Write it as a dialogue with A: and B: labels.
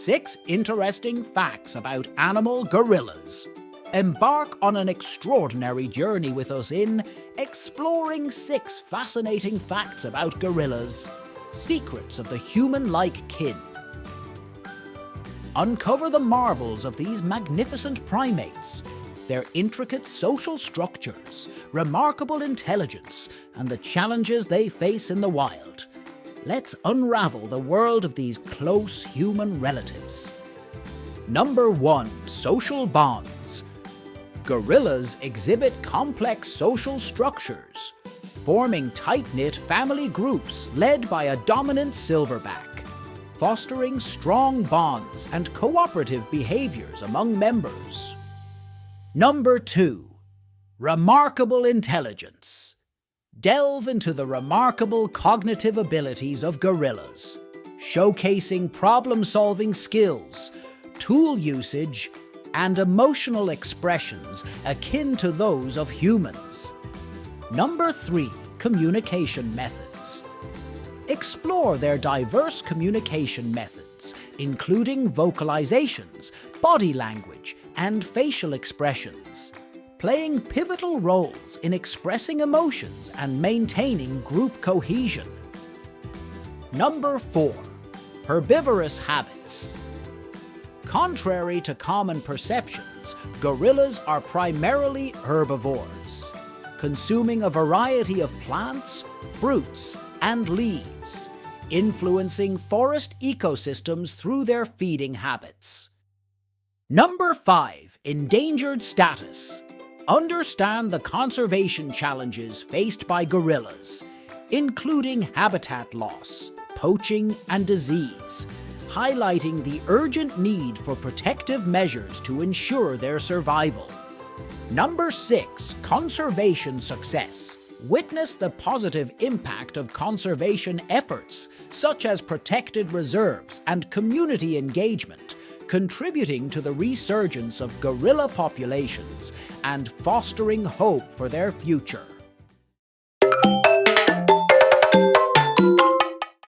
A: 6 interesting facts about animal gorillas. Embark on an extraordinary journey with us in exploring 6 fascinating facts about gorillas. Secrets of the human-like kin. Uncover the marvels of these magnificent primates, their intricate social structures, remarkable intelligence, and the challenges they face in the wild. Let's unravel the world of these close human relatives. Number 1. Social bonds. Gorillas exhibit complex social structures, forming tight-knit family groups led by a dominant silverback, fostering strong bonds and cooperative behaviors among members. Number 2. Remarkable intelligence. Delve into the remarkable cognitive abilities of gorillas, showcasing problem-solving skills, tool usage, and emotional expressions akin to those of humans. Number 3. Communication methods. Explore their diverse communication methods, including vocalizations, body language, and facial expressions, playing pivotal roles in expressing emotions and maintaining group cohesion. Number 4. Herbivorous habits. Contrary to common perceptions, gorillas are primarily herbivores, consuming a variety of plants, fruits, and leaves, influencing forest ecosystems through their feeding habits. Number 5. Endangered status. Understand the conservation challenges faced by gorillas, including habitat loss, poaching, and disease, highlighting the urgent need for protective measures to ensure their survival. Number 6. Conservation success. Witness the positive impact of conservation efforts, such as protected reserves and community engagement, contributing to the resurgence of gorilla populations and fostering hope for their future.